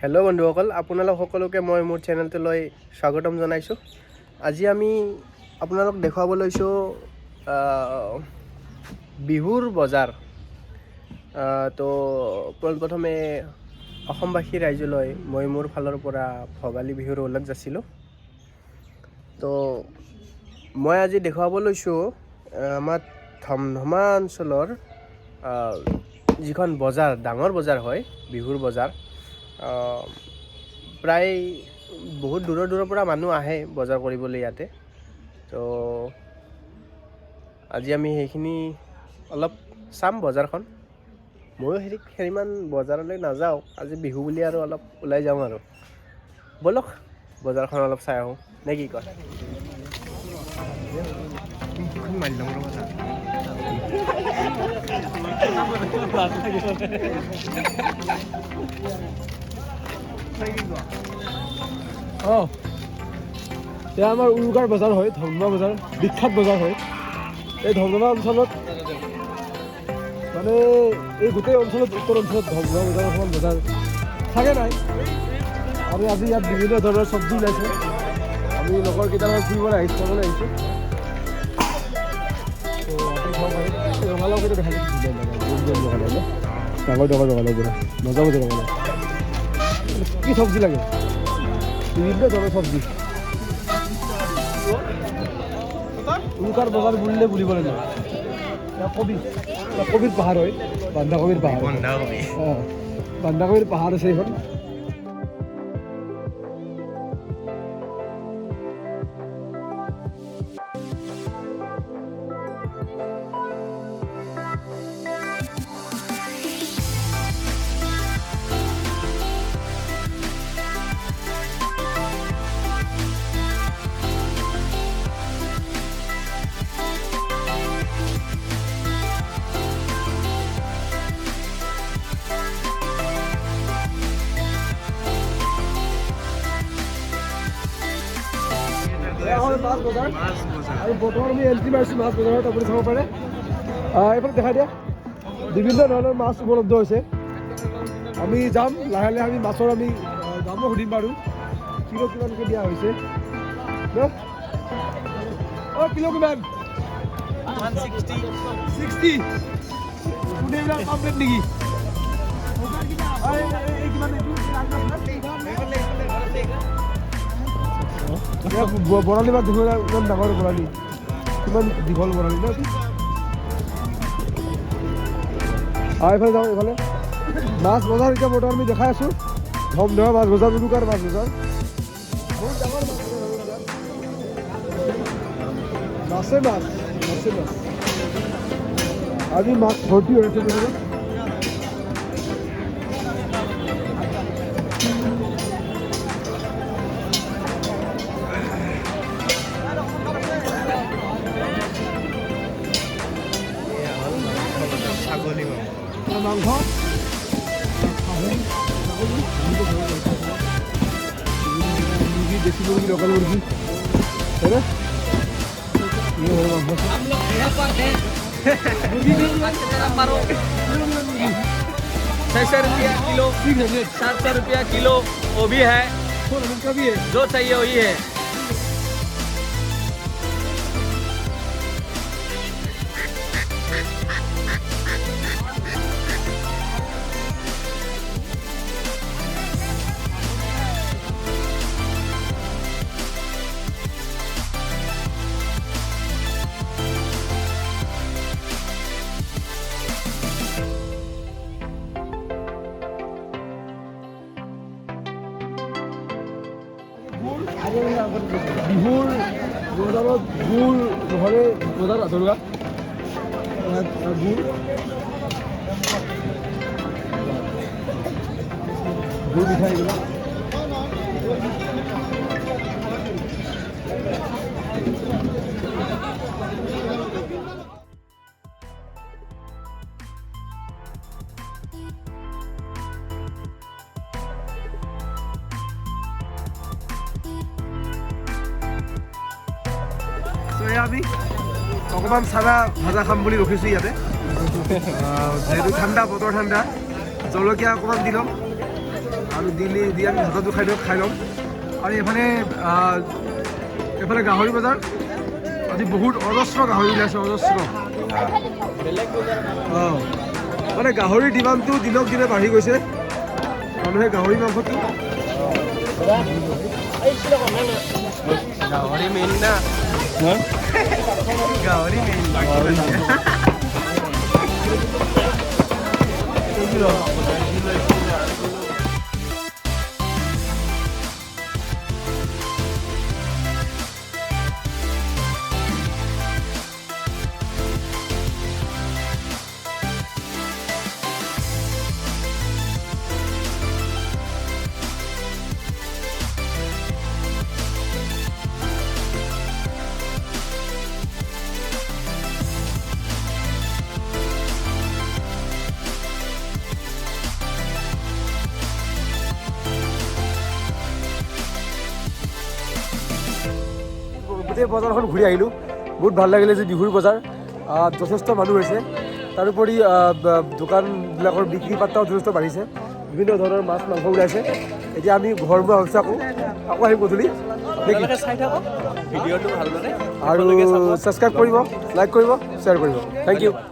Hello' বন্ধুসকল, আপোনালোক সকলোকে মই মোৰ চেনেলটোলৈ স্বাগতম জনাইছোঁ। আজি আমি আপোনালোক দেখুৱাব লৈছোঁ বিহুৰ বজাৰ। তো পোনপ্ৰথমে অসমবাসী ৰাইজলৈ মই মোৰ ফালৰ পৰা ভোগালী বিহুৰ ওলগ যাছিলোঁ। তো মই আজি দেখুৱাব লৈছোঁ আমাৰ ধমধমা অঞ্চলৰ যিখন বজাৰ, ডাঙৰ বজাৰ হয়, বিহুৰ বজাৰ। প্ৰায় বহুত দূৰৰ পৰা মানুহ আহে বজাৰ কৰিবলৈ ইয়াতে। তো আজি আমি সেইখিনি অলপ চাম বজাৰখন। ময়ো সিমান বজাৰলৈ নাযাওঁ, আজি বিহু বুলি আৰু অলপ ওলাই যাওঁ আৰু। ব'লক বজাৰখন অলপ চাই আহোঁ, নে কি কয়? এয়া আমাৰ উৰুকাৰ বজাৰ হয়, ধমধমা বজাৰ, বিখ্যাত বজাৰ হয়। এই ধমধমা অঞ্চলত মানে এই গোটেই অঞ্চলত, উত্তৰ অঞ্চলত ধমধমা বজাৰ এখন বজাৰ থাকে নাই। আৰু আজি ইয়াত বিভিন্ন ধৰণৰ চব্জি ওলাইছে। আমি লগৰ কেইটামান ফুৰিবলৈ আহিছোঁ। ৰঙালাও কেইটা দেখা ডাঙৰ ৰঙালাও পৰা মজা মজা ৰঙালাও। কি চব্জি লাগে? বিভিন্ন ধৰণৰ চব্জি। উৰুকাৰ বজাৰ বুলিলে বুলিব লাগে। কবিৰ পাহাৰ হয়, বন্ধাকবিৰ পাহাৰ। বন্ধাকবিৰ পাহাৰ আছে এইখন। মাছ বজাৰ আৰু বৰ্তমান আমি এণ্ট্ৰি মাৰিছোঁ মাছ বজাৰত। আপুনি চাব পাৰে এইফালে দেখাই দিয়া, বিভিন্ন ধৰণৰ মাছ উপলব্ধ হৈছে। আমি যাম লাহে লাহে, আমি মাছৰ আমি দামো সুধিম বাৰু, কিলো কিমানকৈ দিয়া হৈছে। কিলো কিমান? 160 এইবিলাক কমপ্লিট নেকি? বৰালি মাছ দেখিবলৈ ইমান ডাঙৰ বৰালি, কিমান দীঘল বৰালি ন? এইফালে যাওঁ, এইফালে মাছ বজাৰ এতিয়া বৰ্তমান আমি দেখাই আছোঁ। ধমধমা মাছ বজাৰ, উৰুকাৰ মাছ বজাৰ, বহুত ডাঙৰ মাছে মাছ। আজি মাছ ভৰ্তি হৈ আছে। মাংস মুরগি, দেশি মুরগি, লোকাল মুরগি, তাই না? ₹600 किलो, 700 रुपया किलो वो भी है, जो चाहिए वही है। বিহুৰ বজাৰত গুড় নহ'লে বজাৰ আধৰুৱা। গুড় মিঠাই এইবিলাক। আমি অকণমান চানা ভাজা খাম বুলি ৰখিছোঁ ইয়াতে। যিহেতু ঠাণ্ডা, বতৰ ঠাণ্ডা, জলকীয়া অকণমান দি ল'ম। আৰু দি আমি ভাতটো খাই ল'ম আৰু এইফালে গাহৰি বজাৰ আজি বহুত অজস্ৰ গাহৰি ওলাইছে অজস্ৰ অঁ মানে গাহৰিৰ ডিমাণ্ডটো দিনক দিনে বাঢ়ি গৈছে মানুহে গাহৰি মাংসটো গাহৰি মেইন না গাহৰি মেইন গোটেই বজাৰখন ঘূৰি আহিলোঁ বহুত ভাল লাগিলে যে বিহুৰ বজাৰ যথেষ্ট মানুহ হৈছে তাৰোপৰি দোকানবিলাকৰ বিক্ৰী পাত্ৰাও যথেষ্ট বাঢ়িছে বিভিন্ন ধৰণৰ মাছ মাংস ওলাইছে এতিয়া আমি ঘৰমুৱা হৈছে আকৌ আহিম গধূলি চাই থাকক ভিডিঅ'টো ভালদৰে আৰু ছাবস্ক্ৰাইব কৰিব লাইক কৰিব শ্বেয়াৰ কৰিব থেংক ইউ